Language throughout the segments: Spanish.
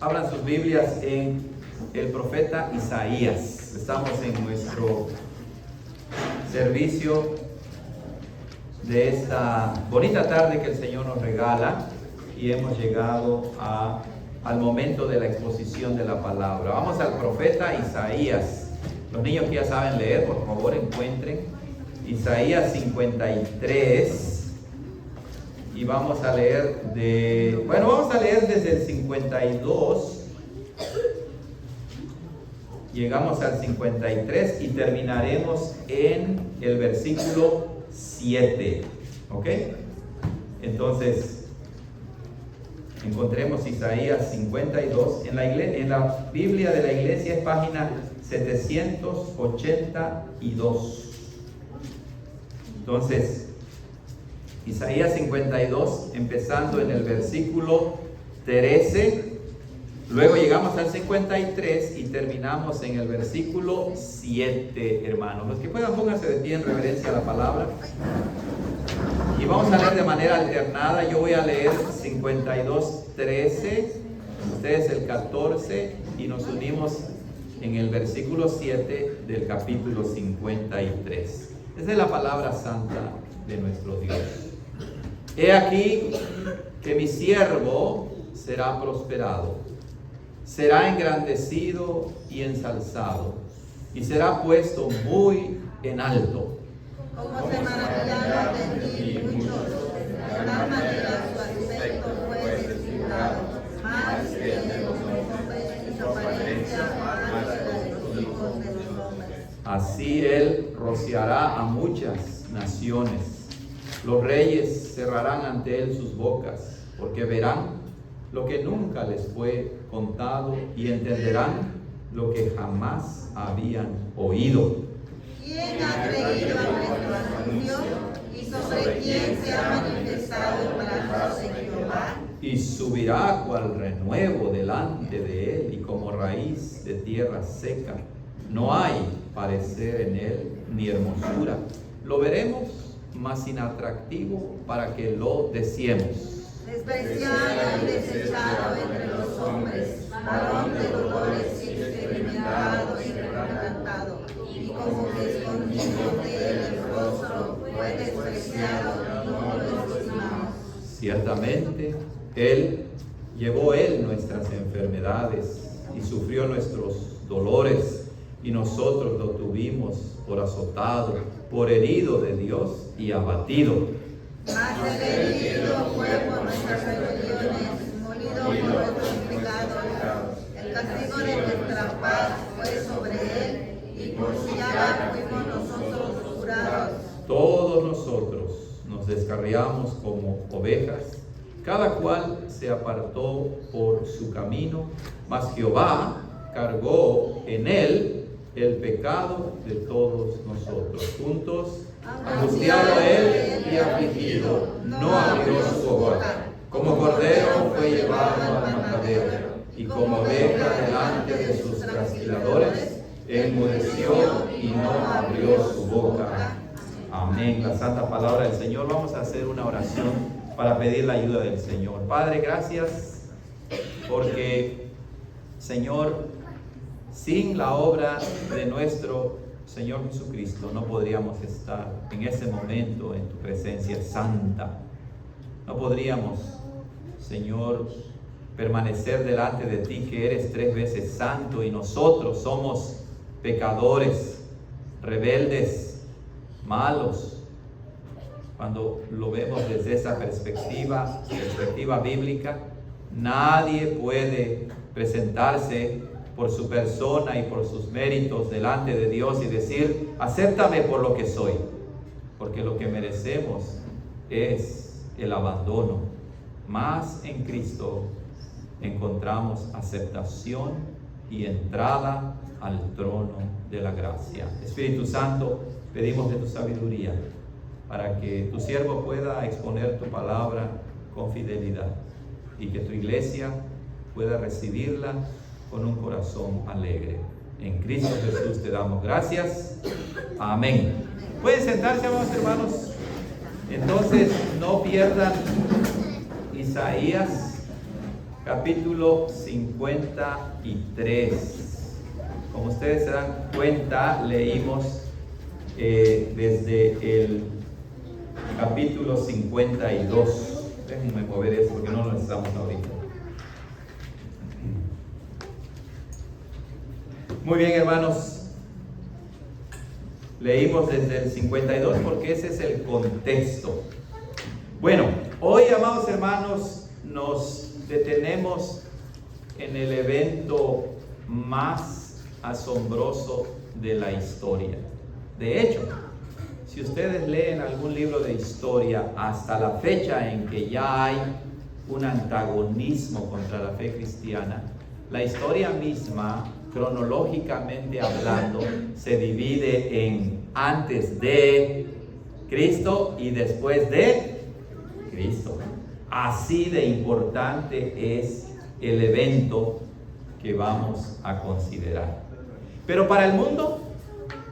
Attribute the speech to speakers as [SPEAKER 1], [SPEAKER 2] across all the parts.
[SPEAKER 1] Abran sus Biblias en el profeta Isaías. Estamos en nuestro servicio de esta bonita tarde que el Señor nos regala y hemos llegado al momento de la exposición de la palabra. Vamos al profeta Isaías. Los niños que ya saben leer, por favor encuentren Isaías 53 y vamos a leer desde el 52, llegamos al 53 y terminaremos en el versículo 7, ¿ok? Entonces, encontremos Isaías 52, en la Biblia de la Iglesia es página 782. Entonces, Isaías 52, empezando en el versículo 13, luego llegamos al 53 y terminamos en el versículo 7, hermanos. Los que puedan, pónganse de pie en reverencia a la palabra. Y vamos a leer de manera alternada. Yo voy a leer 52, 13, ustedes el 14 y nos unimos en el versículo 7 del capítulo 53. Esa es la palabra santa de nuestro Dios. He aquí que mi siervo será prosperado, será engrandecido y ensalzado, y será puesto muy en alto.
[SPEAKER 2] Como se maravillaron de ti muchos, de tal manera su aspecto fue desfigurado, más que el de los hombres y su apariencia más que la de los hijos de los hombres.
[SPEAKER 1] Así él rociará a muchas naciones. Los reyes cerrarán ante él sus bocas, porque verán lo que nunca les fue contado y entenderán lo que jamás habían oído.
[SPEAKER 2] ¿Quién ha creído a nuestro anuncio y sobre quién se ha manifestado el brazo de Jehová?
[SPEAKER 1] Y subirá cual renuevo delante de él y como raíz de tierra seca. No hay parecer en él ni hermosura. Lo veremos, mas inatractivo para que lo deseemos.
[SPEAKER 2] Despreciado y desechado entre los hombres, varón de dolores y experimentado y quebrantado, y como que escondido de él el rostro, fue despreciado y no lo estimamos.
[SPEAKER 1] Ciertamente, llevó él nuestras enfermedades y sufrió nuestros dolores, y nosotros lo tuvimos por azotado, por herido de Dios y abatido.
[SPEAKER 2] Mas el herido fue por nuestras rebeliones, molido por nuestros pecados. El castigo de nuestra paz fue sobre él, y por su llaga fuimos nosotros curados.
[SPEAKER 1] Todos nosotros nos descarriamos como ovejas, cada cual se apartó por su camino, mas Jehová cargó en él el pecado de todos nosotros. Juntos, angustiado él y afligido, no abrió su boca. Como cordero fue llevado al matadero, y como oveja delante de sus trasquiladores, enmudeció y no abrió su boca. Amén. La santa palabra del Señor. Vamos a hacer una oración para pedir la ayuda del Señor. Padre, gracias porque, Señor, sin la obra de nuestro Señor Jesucristo no podríamos estar en ese momento en tu presencia santa. No podríamos, Señor, permanecer delante de ti, que eres 3 veces santo, y nosotros somos pecadores, rebeldes, malos. Cuando lo vemos desde esa perspectiva bíblica, nadie puede presentarse por su persona y por sus méritos delante de Dios y decir: acéptame por lo que soy, porque lo que merecemos es el abandono. Mas en Cristo encontramos aceptación y entrada al trono de la gracia. Espíritu Santo, pedimos de tu sabiduría para que tu siervo pueda exponer tu palabra con fidelidad y que tu iglesia pueda recibirla con un corazón alegre. En Cristo Jesús te damos gracias. Amén. Pueden sentarse, amados hermanos. Entonces, no pierdan Isaías capítulo 53. Como ustedes se dan cuenta, leímos desde el capítulo 52. Déjenme mover eso porque no lo necesitamos ahorita. Muy bien, hermanos. Leímos desde el 52 porque ese es el contexto. Bueno, hoy, amados hermanos, nos detenemos en el evento más asombroso de la historia. De hecho, si ustedes leen algún libro de historia, hasta la fecha en que ya hay un antagonismo contra la fe cristiana, la historia misma, cronológicamente hablando, se divide en antes de Cristo y después de Cristo. Así de importante es el evento que vamos a considerar. Pero para el mundo,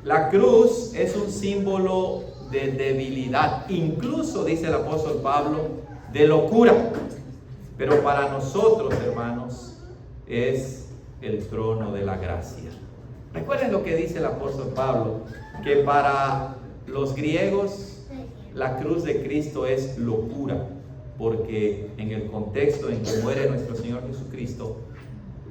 [SPEAKER 1] la cruz es un símbolo de debilidad, incluso, dice el apóstol Pablo, de locura. Pero para nosotros, hermanos, es el trono de la gracia. Recuerden lo que dice el apóstol Pablo, que para los griegos la cruz de Cristo es locura, porque en el contexto en que muere nuestro Señor Jesucristo,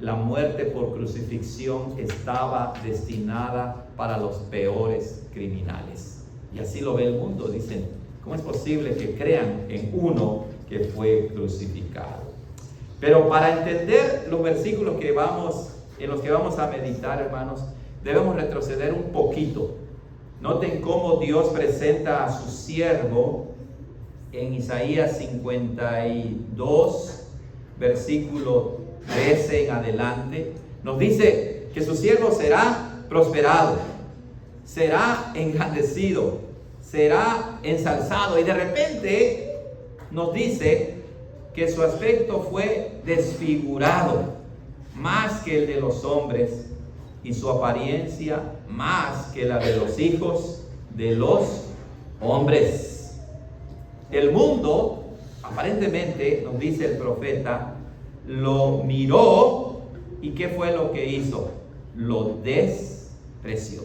[SPEAKER 1] la muerte por crucifixión estaba destinada para los peores criminales. Y así lo ve el mundo. Dicen, ¿cómo es posible que crean en uno que fue crucificado? Pero para entender los versículos en los que vamos a meditar, hermanos, debemos retroceder un poquito. Noten cómo Dios presenta a su siervo en Isaías 52, versículo 13 en adelante. Nos dice que su siervo será prosperado, será engrandecido, será ensalzado. Y de repente nos dice que su aspecto fue desfigurado más que el de los hombres, y su apariencia más que la de los hijos de los hombres. El mundo, aparentemente, nos dice el profeta, lo miró, y ¿qué fue lo que hizo? Lo despreció,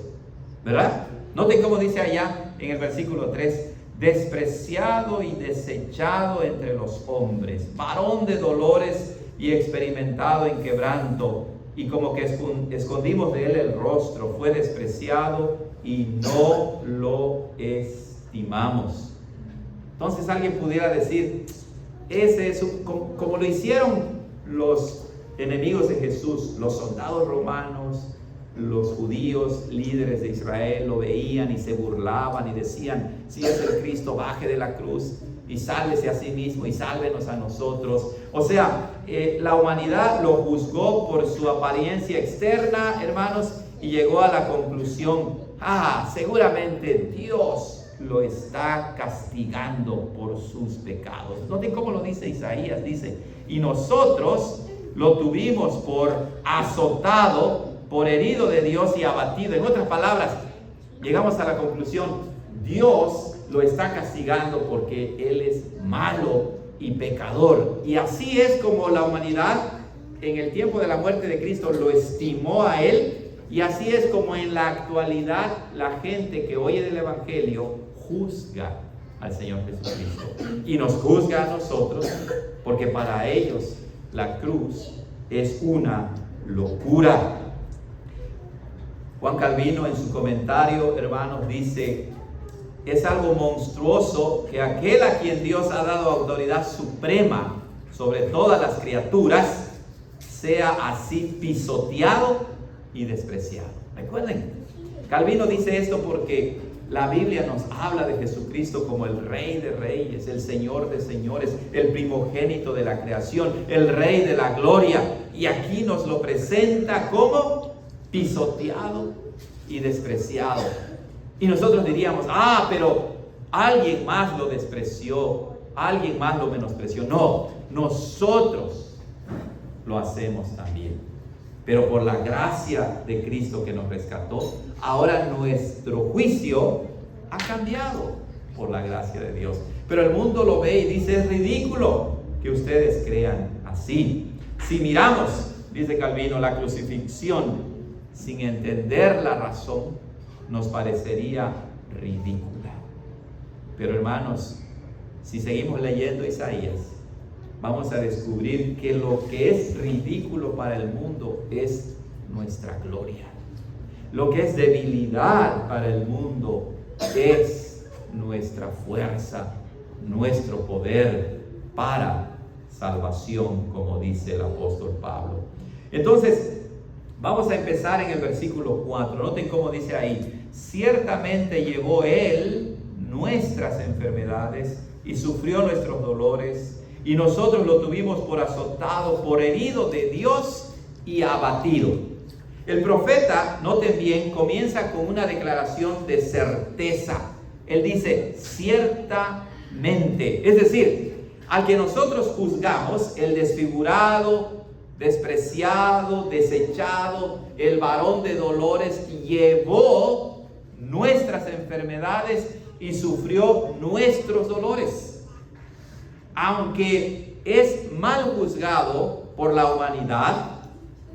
[SPEAKER 1] ¿verdad? Noten cómo dice allá en el versículo 3, despreciado y desechado entre los hombres, varón de dolores y experimentado en quebranto, y como que escondimos de él el rostro, fue despreciado y no lo estimamos. Entonces alguien pudiera decir, ese es como lo hicieron los enemigos de Jesús, los soldados romanos, los judíos, líderes de Israel, lo veían y se burlaban y decían, si es el Cristo, baje de la cruz y sálvese a sí mismo y sálvenos a nosotros. O sea, la humanidad lo juzgó por su apariencia externa, hermanos, y llegó a la conclusión, seguramente Dios lo está castigando por sus pecados. Noten cómo lo dice Isaías, dice, y nosotros lo tuvimos por azotado, por herido de Dios y abatido. En otras palabras, llegamos a la conclusión, Dios lo está castigando porque Él es malo y pecador. Y así es como la humanidad en el tiempo de la muerte de Cristo lo estimó a Él, y así es como en la actualidad la gente que oye del Evangelio juzga al Señor Jesucristo y nos juzga a nosotros, porque para ellos la cruz es una locura. Juan Calvino en su comentario, hermanos, dice, es algo monstruoso que aquel a quien Dios ha dado autoridad suprema sobre todas las criaturas sea así pisoteado y despreciado. Recuerden, Calvino dice esto porque la Biblia nos habla de Jesucristo como el Rey de Reyes, el Señor de Señores, el primogénito de la creación, el Rey de la gloria, y aquí nos lo presenta como pisoteado y despreciado. Y nosotros diríamos, pero alguien más lo despreció, alguien más lo menospreció. No, nosotros lo hacemos también. Pero por la gracia de Cristo que nos rescató, ahora nuestro juicio ha cambiado por la gracia de Dios. Pero el mundo lo ve y dice, es ridículo que ustedes crean así. Si miramos, dice Calvino, la crucifixión sin entender la razón, nos parecería ridícula. Pero hermanos, si seguimos leyendo Isaías, vamos a descubrir que lo que es ridículo para el mundo es nuestra gloria. Lo que es debilidad para el mundo es nuestra fuerza, nuestro poder para salvación, como dice el apóstol Pablo. Entonces, vamos a empezar en el versículo 4. Noten cómo dice ahí: ciertamente llevó Él nuestras enfermedades y sufrió nuestros dolores, y nosotros lo tuvimos por azotado, por herido de Dios y abatido. El profeta, noten bien, comienza con una declaración de certeza. Él dice, ciertamente. Es decir, al que nosotros juzgamos, el desfigurado, despreciado, desechado, el varón de dolores, llevó nuestras enfermedades y sufrió nuestros dolores. Aunque es mal juzgado por la humanidad,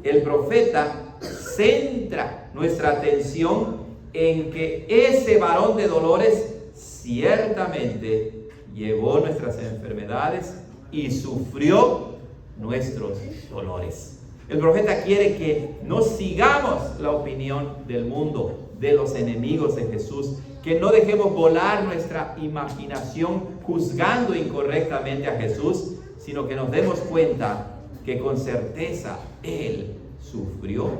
[SPEAKER 1] el profeta centra nuestra atención en que ese varón de dolores ciertamente llevó nuestras enfermedades y sufrió nuestros dolores. El profeta quiere que no sigamos la opinión del mundo, de los enemigos de Jesús, que no dejemos volar nuestra imaginación juzgando incorrectamente a Jesús, sino que nos demos cuenta que con certeza Él sufrió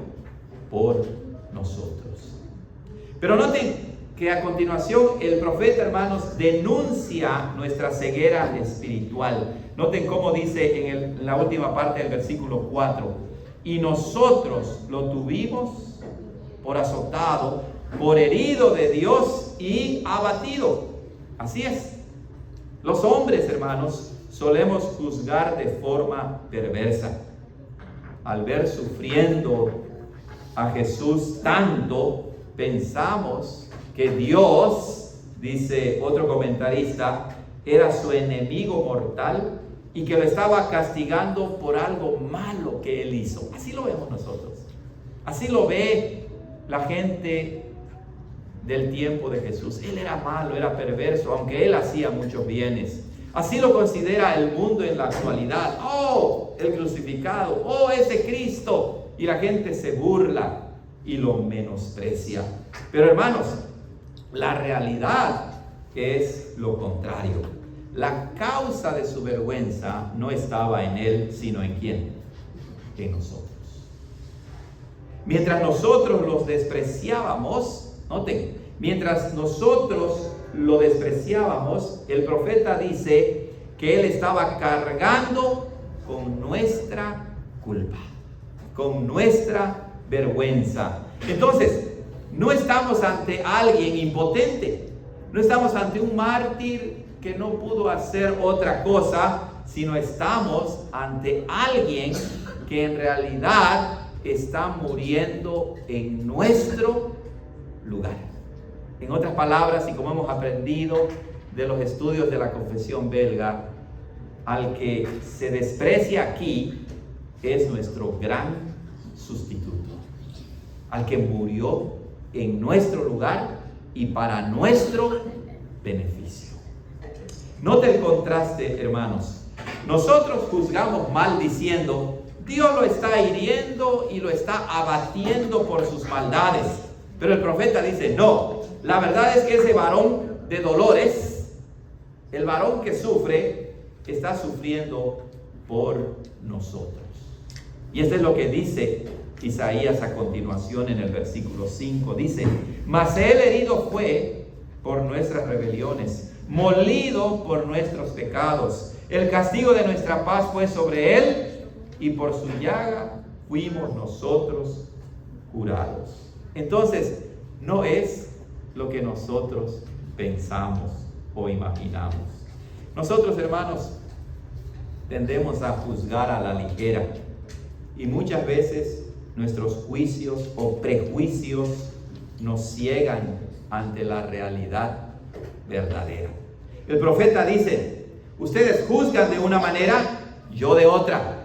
[SPEAKER 1] por nosotros. Pero noten que a continuación el profeta, hermanos, denuncia nuestra ceguera espiritual. Noten cómo dice en la última parte del versículo 4: y nosotros lo tuvimos por azotado, por herido de Dios y abatido. Así es. Los hombres, hermanos, solemos juzgar de forma perversa. Al ver sufriendo a Jesús tanto, pensamos que Dios, dice otro comentarista, era su enemigo mortal y que lo estaba castigando por algo malo que él hizo. Así lo vemos nosotros. Así lo ve la gente del tiempo de Jesús. Él era malo, era perverso, aunque él hacía muchos bienes. Así lo considera el mundo en la actualidad. ¡Oh, el crucificado! ¡Oh, ese Cristo! Y la gente se burla y lo menosprecia. Pero hermanos, la realidad es lo contrario. La causa de su vergüenza no estaba en él, sino en ¿quién? En nosotros. Mientras nosotros los despreciábamos, noten, mientras nosotros lo despreciábamos, el profeta dice que él estaba cargando con nuestra culpa, con nuestra vergüenza. Entonces, no estamos ante alguien impotente, no estamos ante un mártir que no pudo hacer otra cosa, sino estamos ante alguien que en realidad está muriendo en nuestro lugar. En otras palabras, y como hemos aprendido de los estudios de la confesión belga, al que se desprecia aquí es nuestro gran sustituto, al que murió en nuestro lugar y para nuestro beneficio. Note el contraste, hermanos. Nosotros juzgamos mal diciendo, Dios lo está hiriendo y lo está abatiendo por sus maldades. Pero el profeta dice, no, la verdad es que ese varón de dolores, el varón que sufre, está sufriendo por nosotros. Y esto es lo que dice Isaías a continuación en el versículo 5. Dice, mas él herido fue por nuestras rebeliones, molido por nuestros pecados. El castigo de nuestra paz fue sobre él, y por su llaga fuimos nosotros curados. Entonces, no es lo que nosotros pensamos o imaginamos. Nosotros, hermanos, tendemos a juzgar a la ligera, y muchas veces nuestros juicios o prejuicios nos ciegan ante la realidad verdadera. El profeta dice, ustedes juzgan de una manera, yo de otra.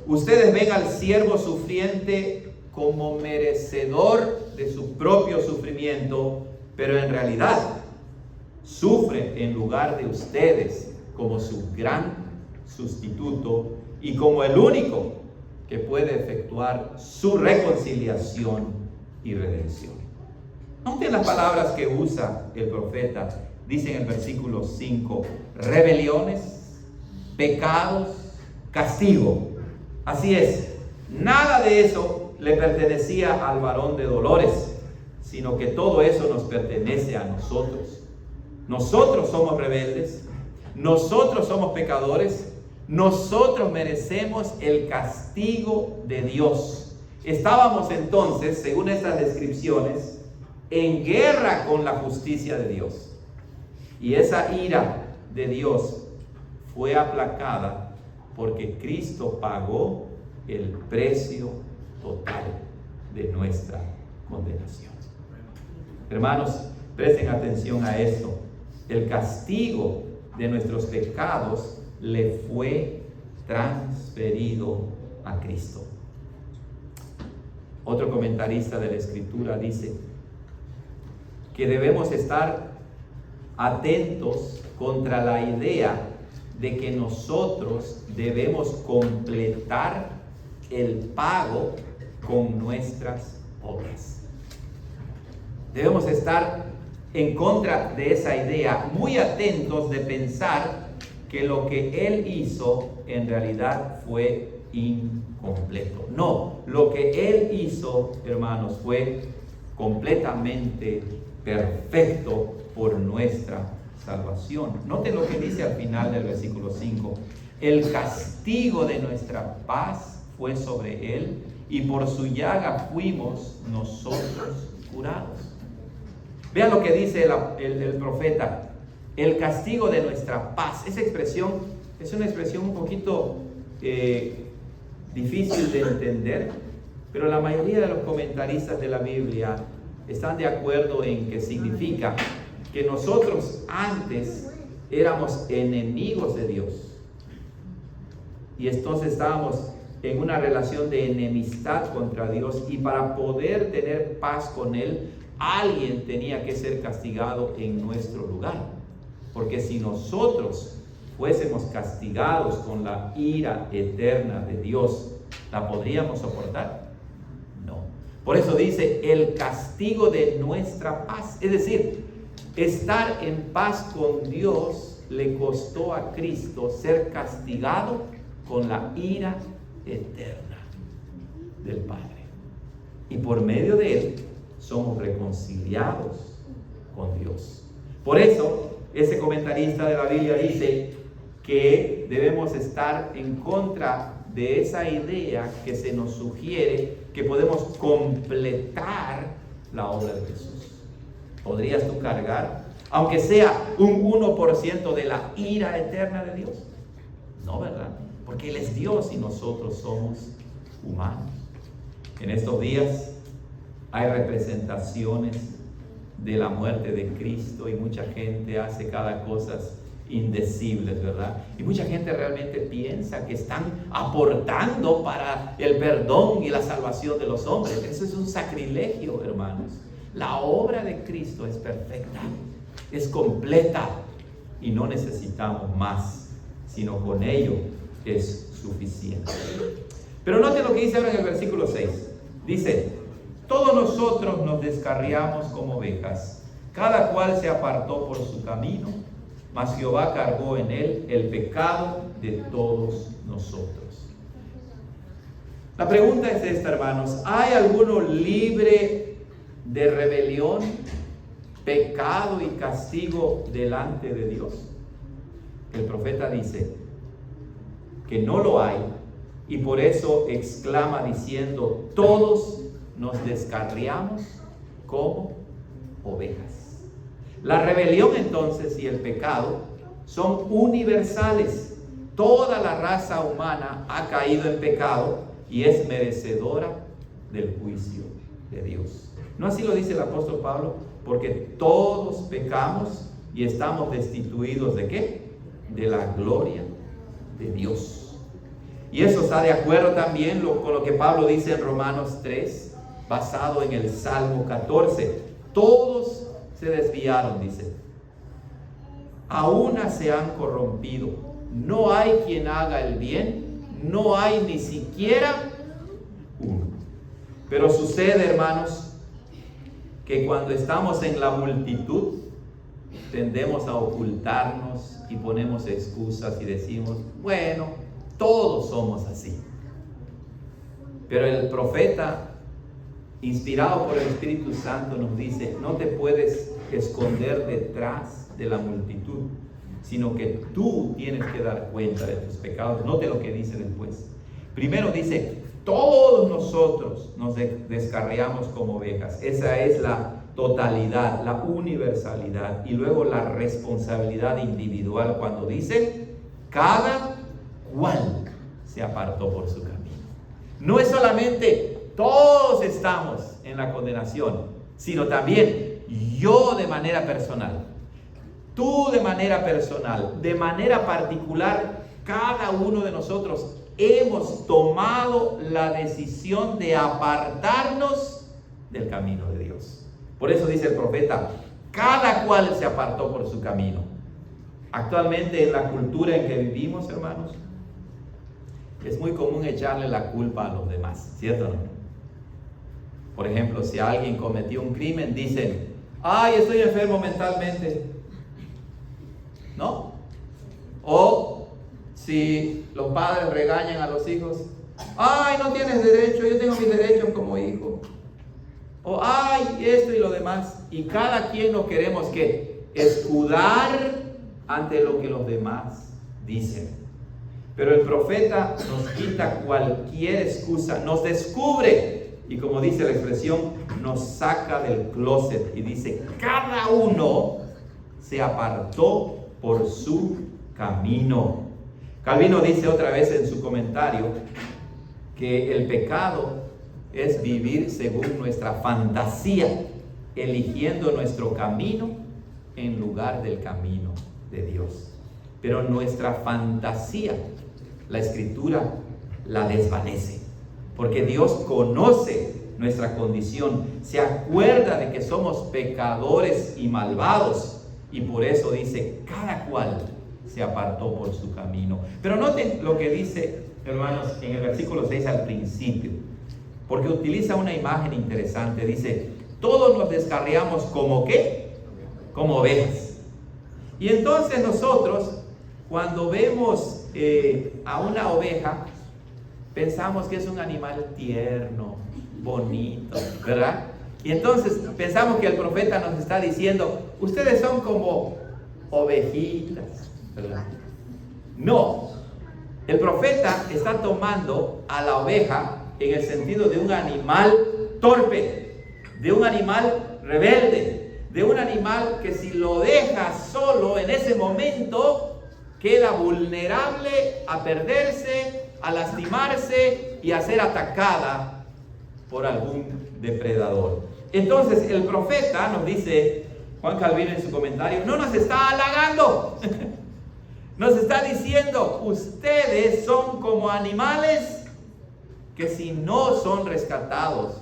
[SPEAKER 1] Ustedes ven al siervo sufriente como merecedor de su propio sufrimiento, pero en realidad sufre en lugar de ustedes como su gran sustituto y como el único que puede efectuar su reconciliación y redención. Noten las palabras que usa el profeta. Dice en el versículo 5, rebeliones, pecados, castigo. Así es, nada de eso le pertenecía al varón de dolores, sino que todo eso nos pertenece a nosotros. Nosotros somos rebeldes, nosotros somos pecadores, nosotros merecemos el castigo de Dios. Estábamos entonces, según estas descripciones, en guerra con la justicia de Dios. Y esa ira de Dios fue aplacada porque Cristo pagó el precio total de nuestra condenación. Hermanos, presten atención a esto. El castigo de nuestros pecados le fue transferido a Cristo. Otro comentarista de la Escritura dice que debemos estar atentos contra la idea de que nosotros debemos completar el pago con nuestras obras. Debemos estar en contra de esa idea, muy atentos de pensar que lo que Él hizo en realidad fue incompleto. No, lo que Él hizo, hermanos, fue completamente perfecto por nuestra salvación. Noten lo que dice al final del versículo 5. El castigo de nuestra paz fue sobre Él y por su llaga fuimos nosotros curados. Vean lo que dice el profeta. El castigo de nuestra paz. Esa expresión es una expresión un poquito difícil de entender, pero la mayoría de los comentaristas de la Biblia están de acuerdo en que significa que nosotros antes éramos enemigos de Dios y entonces estábamos en una relación de enemistad contra Dios, y para poder tener paz con Él, alguien tenía que ser castigado en nuestro lugar, porque si nosotros fuésemos castigados con la ira eterna de Dios, ¿la podríamos soportar? No. Por eso dice el castigo de nuestra paz. Es decir, estar en paz con Dios le costó a Cristo ser castigado con la ira eterna del Padre. Y por medio de Él somos reconciliados con Dios. Por eso, ese comentarista de la Biblia dice que debemos estar en contra de esa idea que se nos sugiere que podemos completar la obra de Jesús. ¿Podrías tú cargar, aunque sea un 1% de la ira eterna de Dios? No, ¿verdad? Porque Él es Dios y nosotros somos humanos. En estos días hay representaciones de la muerte de Cristo y mucha gente hace cada cosa indecibles, ¿verdad? Y mucha gente realmente piensa que están aportando para el perdón y la salvación de los hombres. Eso es un sacrilegio, hermanos. La obra de Cristo es perfecta, es completa y no necesitamos más, sino con ello es suficiente. Pero noten lo que dice ahora en el versículo 6. Dice: todos nosotros nos descarriamos como ovejas, cada cual se apartó por su camino, mas Jehová cargó en él el pecado de todos nosotros. La pregunta es esta, hermanos: ¿hay alguno libre de rebelión, pecado y castigo delante de Dios? El profeta dice que no lo hay, y por eso exclama diciendo: todos nos descarriamos como ovejas. La rebelión entonces y el pecado son universales. Toda la raza humana ha caído en pecado y es merecedora del juicio de Dios. ¿No así lo dice el apóstol Pablo? Porque todos pecamos y estamos destituidos ¿de qué? De la gloria de Dios. Y eso está de acuerdo también con lo que Pablo dice en Romanos 3, basado en el Salmo 14. Todos se desviaron, dice. A una se han corrompido. No hay quien haga el bien, no hay ni siquiera uno. Pero sucede, hermanos, que cuando estamos en la multitud, tendemos a ocultarnos y ponemos excusas y decimos, bueno, todos somos así. Pero el profeta, inspirado por el Espíritu Santo, nos dice, no te puedes esconder detrás de la multitud, sino que tú tienes que dar cuenta de tus pecados. Note lo que dice después. Primero dice, todos nosotros nos descarriamos como ovejas. Esa es la totalidad, la universalidad. Y luego la responsabilidad individual cuando dice, cada cual se apartó por su camino. No es solamente todos estamos en la condenación, sino también yo de manera personal, tú de manera personal, de manera particular, cada uno de nosotros hemos tomado la decisión de apartarnos del camino de Dios. Por eso dice el profeta, cada cual se apartó por su camino. Actualmente en la cultura en que vivimos, hermanos, es muy común echarle la culpa a los demás, ¿cierto o no? Por ejemplo, si alguien cometió un crimen, dicen, ay, estoy enfermo mentalmente, ¿no? O si los padres regañan a los hijos, ay, no tienes derecho, yo tengo mis derechos como hijo. O ay, esto y lo demás. Y cada quien nos queremos que escudar ante lo que los demás dicen. Pero el profeta nos quita cualquier excusa, nos descubre y, como dice la expresión, nos saca del closet y dice, cada uno se apartó por su camino. Calvino dice otra vez en su comentario que el pecado es vivir según nuestra fantasía, eligiendo nuestro camino en lugar del camino de Dios. Pero nuestra fantasía, la Escritura la desvanece, porque Dios conoce nuestra condición, se acuerda de que somos pecadores y malvados, y por eso dice, cada cual se apartó por su camino. Pero noten lo que dice, hermanos, en el versículo 6 al principio, porque utiliza una imagen interesante. Dice, todos nos descarriamos como ¿qué? Como ovejas. Y entonces nosotros, cuando vemos a una oveja, pensamos que es un animal tierno, bonito, ¿verdad? Y entonces pensamos que el profeta nos está diciendo, ustedes son como ovejitas, ¿verdad? No, el profeta está tomando a la oveja en el sentido de un animal torpe, de un animal rebelde, de un animal que si lo deja solo en ese momento queda vulnerable a perderse, a lastimarse y a ser atacada por algún depredador. Entonces el profeta nos dice, Juan Calvino en su comentario, no nos está halagando, nos está diciendo, ustedes son como animales que si no son rescatados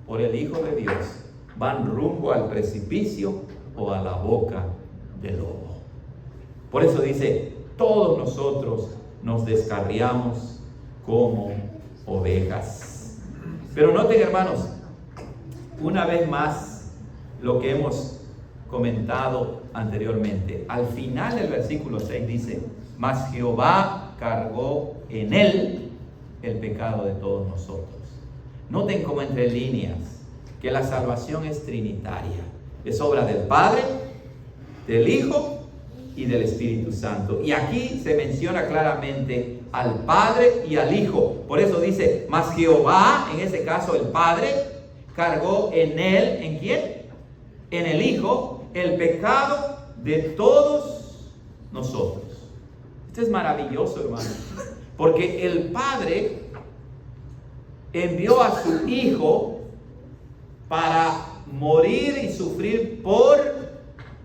[SPEAKER 1] por el Hijo de Dios, van rumbo al precipicio o a la boca del lobo. Por eso dice, todos nosotros nos descarriamos como ovejas. Pero noten, hermanos, una vez más lo que hemos comentado anteriormente. Al final del versículo 6 dice, mas Jehová cargó en él el pecado de todos nosotros. Noten como entre líneas que la salvación es trinitaria. Es obra del Padre, del Hijo y del Espíritu Santo. Y aquí se menciona claramente al Padre y al Hijo. Por eso dice, mas Jehová, en ese caso el Padre, cargó en él, ¿en quién? En el Hijo, el pecado de todos nosotros. Esto es maravilloso, hermano, porque el Padre envió a su Hijo para morir y sufrir por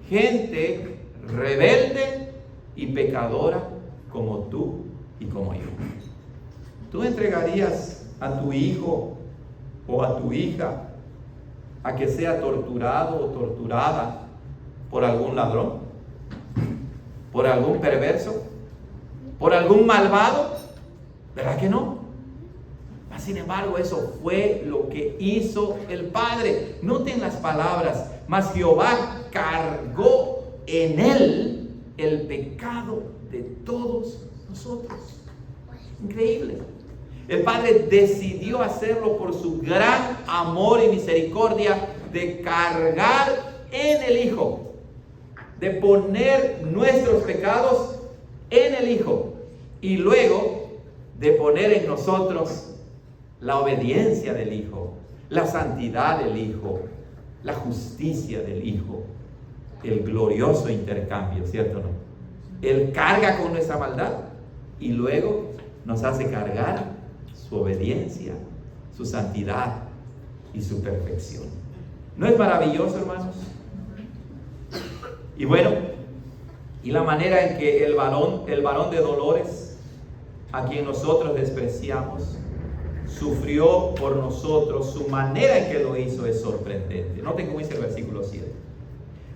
[SPEAKER 1] gente rebelde y pecadora como tú y como yo. ¿Tú entregarías a tu hijo o a tu hija a que sea torturado o torturada por algún ladrón? ¿Por algún perverso? ¿Por algún malvado? ¿Verdad que no? Sin embargo, eso fue lo que hizo el Padre. Noten las palabras: mas Jehová cargó en él el pecado de todos nosotros. Increíble. El Padre decidió hacerlo por su gran amor y misericordia, de cargar en el Hijo, de poner nuestros pecados en el Hijo, y luego de poner en nosotros la obediencia del Hijo, la santidad del Hijo, la justicia del Hijo, el glorioso intercambio, ¿cierto o no? Él carga con nuestra maldad y luego nos hace cargar su obediencia, su santidad y su perfección. ¿No es maravilloso, hermanos? Y bueno, y la manera en que el varón de dolores, a quien nosotros despreciamos, sufrió por nosotros, su manera en que lo hizo es sorprendente. Noten cómo dice el versículo 7.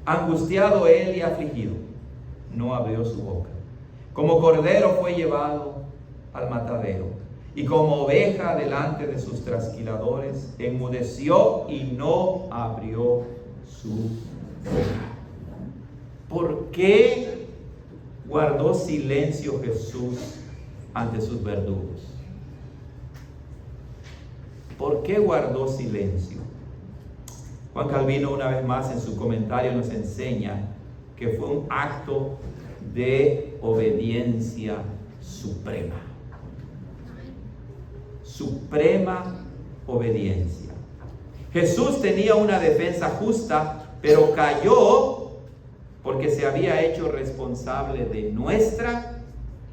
[SPEAKER 1] Angustiado él y afligido, no abrió su boca. Como cordero fue llevado al matadero, y como oveja delante de sus trasquiladores, enmudeció y no abrió su boca. ¿Por qué guardó silencio Jesús ante sus verdugos? ¿Por qué guardó silencio? Juan Calvino, una vez más en su comentario, nos enseña que fue un acto de obediencia suprema. Suprema obediencia. Jesús tenía una defensa justa, pero cayó porque se había hecho responsable de nuestra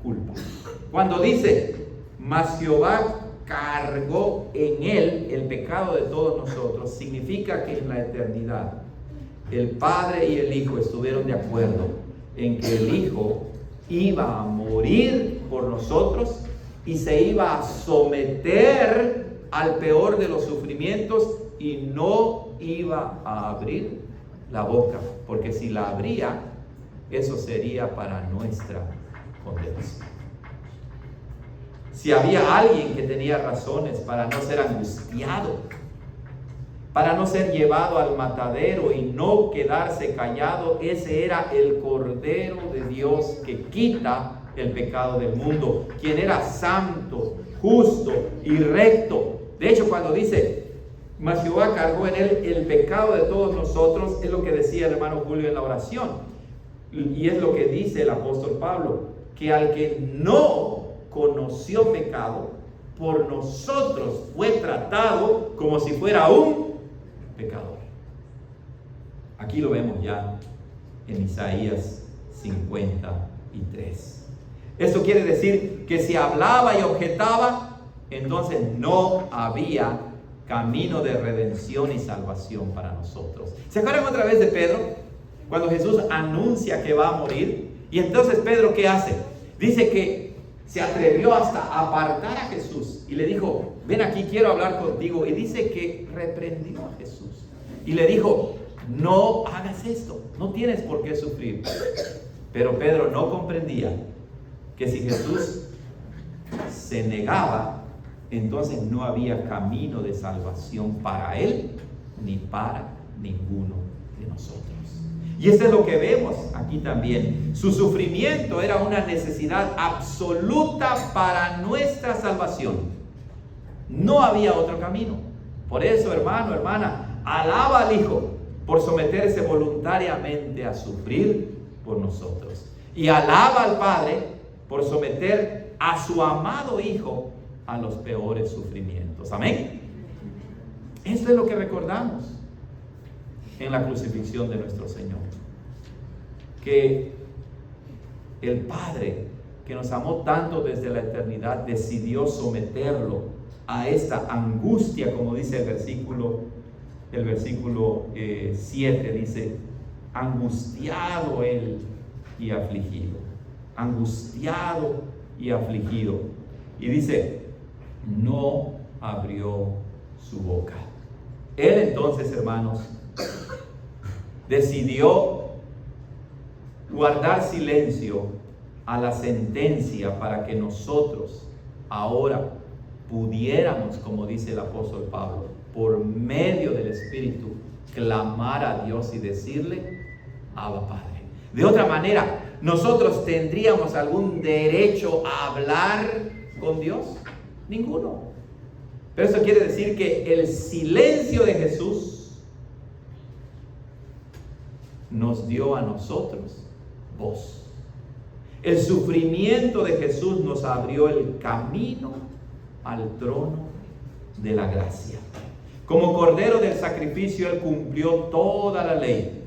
[SPEAKER 1] culpa. Cuando dice, mas Jehová cargó en él el pecado de todos nosotros, significa que en la eternidad el Padre y el Hijo estuvieron de acuerdo en que el Hijo iba a morir por nosotros y se iba a someter al peor de los sufrimientos y no iba a abrir la boca, porque si la abría, eso sería para nuestra condenación. Si había alguien que tenía razones para no ser angustiado, para no ser llevado al matadero y no quedarse callado, ese era el Cordero de Dios que quita el pecado del mundo, quien era santo, justo y recto. De hecho, cuando dice, mas Jehová cargó en él el pecado de todos nosotros, es lo que decía el hermano Julio en la oración, y es lo que dice el apóstol Pablo, que al que no conoció pecado, por nosotros fue tratado como si fuera un pecador. Aquí lo vemos ya en Isaías 53. Esto quiere decir que si hablaba y objetaba, entonces no había camino de redención y salvación para nosotros. ¿Se acuerdan otra vez de Pedro? Cuando Jesús anuncia que va a morir, y entonces Pedro, ¿qué hace? Dice que se atrevió hasta apartar a Jesús y le dijo, ven aquí, quiero hablar contigo. Y dice que reprendió a Jesús y le dijo, no hagas esto, no tienes por qué sufrir. Pero Pedro no comprendía que si Jesús se negaba, entonces no había camino de salvación para él ni para ninguno de nosotros. Y esto es lo que vemos aquí también. Su sufrimiento era una necesidad absoluta para nuestra salvación. No había otro camino. Por eso, hermano, hermana, alaba al Hijo por someterse voluntariamente a sufrir por nosotros. Y alaba al Padre por someter a su amado Hijo a los peores sufrimientos. Amén. Esto es lo que recordamos en la crucifixión de nuestro Señor, que el Padre, que nos amó tanto desde la eternidad, decidió someterlo a esta angustia, como dice el versículo 7, dice, angustiado él y afligido, angustiado y afligido. Y dice, no abrió su boca. Él entonces, hermanos, decidió guardar silencio a la sentencia para que nosotros ahora pudiéramos, como dice el apóstol Pablo, por medio del Espíritu, clamar a Dios y decirle: Abba, Padre. De otra manera, ¿nosotros tendríamos algún derecho a hablar con Dios? Ninguno. Pero eso quiere decir que el silencio de Jesús nos dio a nosotros voz. El sufrimiento de Jesús nos abrió el camino al trono de la gracia. Como cordero del sacrificio, Él cumplió toda la ley.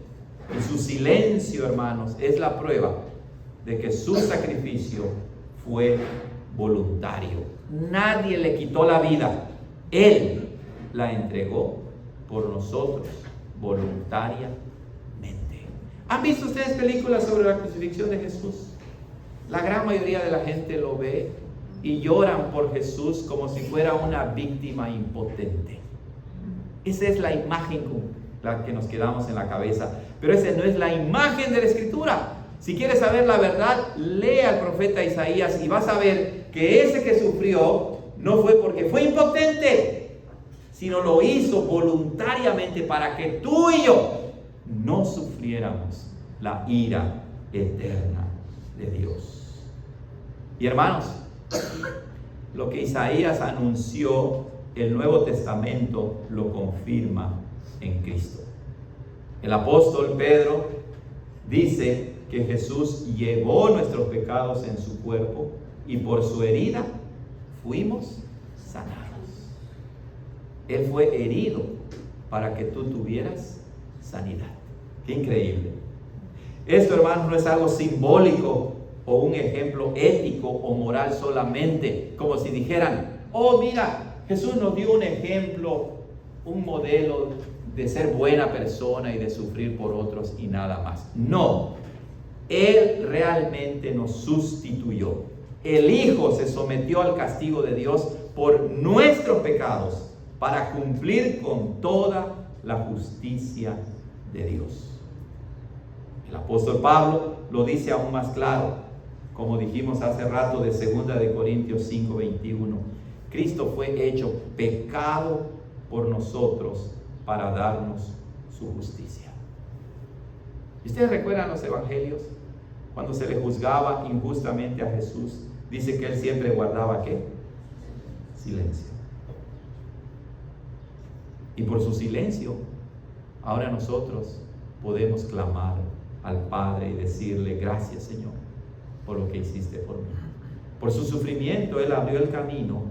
[SPEAKER 1] Y su silencio, hermanos, es la prueba de que su sacrificio fue voluntario. Nadie le quitó la vida. Él la entregó por nosotros voluntariamente. ¿Han visto ustedes películas sobre la crucifixión de Jesús? La gran mayoría de la gente lo ve y lloran por Jesús como si fuera una víctima impotente. Esa es la imagen con la que nos quedamos en la cabeza. Pero esa no es la imagen de la Escritura. Si quieres saber la verdad, lee al profeta Isaías y vas a ver que ese que sufrió no fue porque fue impotente, sino lo hizo voluntariamente para que tú y yo no sufriéramos la ira eterna de Dios. Y hermanos, lo que Isaías anunció, el Nuevo Testamento lo confirma en Cristo. El apóstol Pedro dice que Jesús llevó nuestros pecados en su cuerpo y por su herida fuimos sanados. Él fue herido para que tú tuvieras sanidad. ¡Qué increíble! Esto, hermanos, no es algo simbólico o un ejemplo ético o moral solamente, como si dijeran: oh, mira, Jesús nos dio un ejemplo, un modelo de ser buena persona y de sufrir por otros y nada más. No, Él realmente nos sustituyó. El Hijo se sometió al castigo de Dios por nuestros pecados para cumplir con toda la justicia de Dios. El apóstol Pablo lo dice aún más claro, como dijimos hace rato de 2 de Corintios 5:21. Cristo fue hecho pecado por nosotros para darnos su justicia. ¿Y ustedes recuerdan los evangelios? Cuando se le juzgaba injustamente a Jesús, dice que Él siempre guardaba ¿qué? Silencio. Y por su silencio, ahora nosotros podemos clamar al Padre y decirle: gracias, Señor, por lo que hiciste por mí. Por su sufrimiento, Él abrió el camino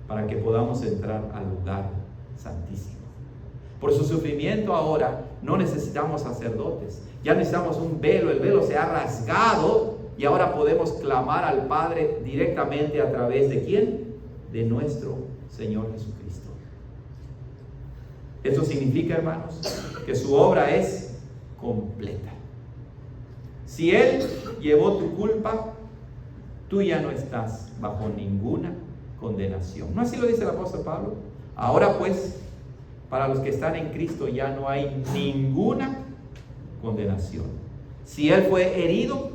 [SPEAKER 1] para que podamos entrar al lugar santísimo. Por su sufrimiento ahora no necesitamos sacerdotes, ya necesitamos un velo. El velo se ha rasgado y ahora podemos clamar al Padre directamente a través de ¿quién? De nuestro Señor Jesucristo. Esto significa, hermanos, que su obra es completa. Si Él llevó tu culpa, tú ya no estás bajo ninguna condenación. ¿No así lo dice el apóstol Pablo? Ahora pues, para los que están en Cristo ya no hay ninguna condenación. Si Él fue herido,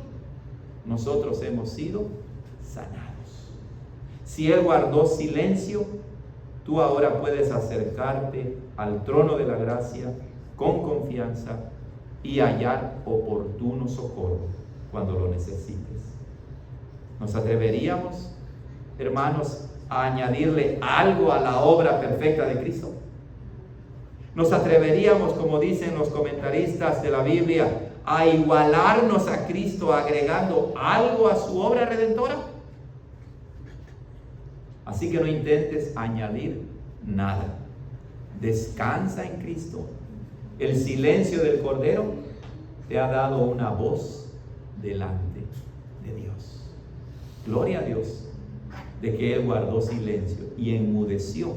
[SPEAKER 1] nosotros hemos sido sanados. Si Él guardó silencio, tú ahora puedes acercarte al trono de la gracia con confianza y hallar oportuno socorro cuando lo necesites. ¿Nos atreveríamos, hermanos, a añadirle algo a la obra perfecta de Cristo? ¿Nos atreveríamos, como dicen los comentaristas de la Biblia, a igualarnos a Cristo agregando algo a su obra redentora? Así que no intentes añadir nada. Descansa en Cristo. El silencio del Cordero te ha dado una voz delante de Dios. Gloria a Dios de que Él guardó silencio y enmudeció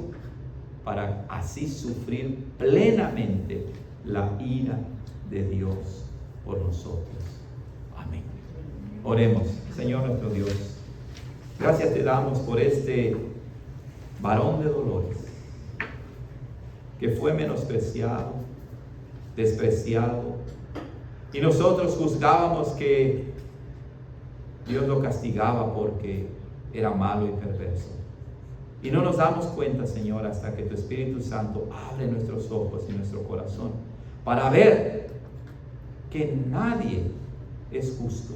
[SPEAKER 1] para así sufrir plenamente la ira de Dios por nosotros. Amén. Oremos. Señor nuestro Dios, gracias te damos por este varón de dolores, que fue menospreciado, despreciado, y nosotros juzgábamos que Dios lo castigaba porque era malo y perverso. Y no nos damos cuenta, Señor, hasta que tu Espíritu Santo abre nuestros ojos y nuestro corazón para ver que nadie es justo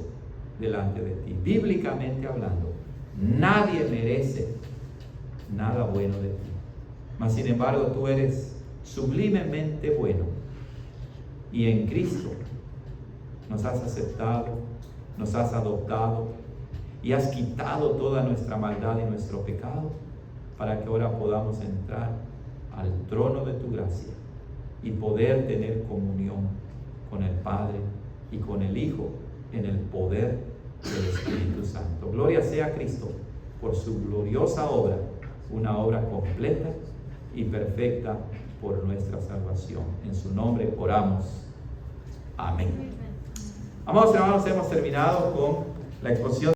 [SPEAKER 1] delante de ti. Bíblicamente hablando, nadie merece nada bueno de ti. Mas sin embargo, tú eres sublimemente bueno. Y en Cristo nos has aceptado, nos has adoptado y has quitado toda nuestra maldad y nuestro pecado para que ahora podamos entrar al trono de tu gracia y poder tener comunión con el Padre y con el Hijo en el poder del Espíritu Santo. Gloria sea a Cristo por su gloriosa obra, una obra completa y perfecta por nuestra salvación. En su nombre oramos. Amén. Amados hermanos, hemos terminado con la exposición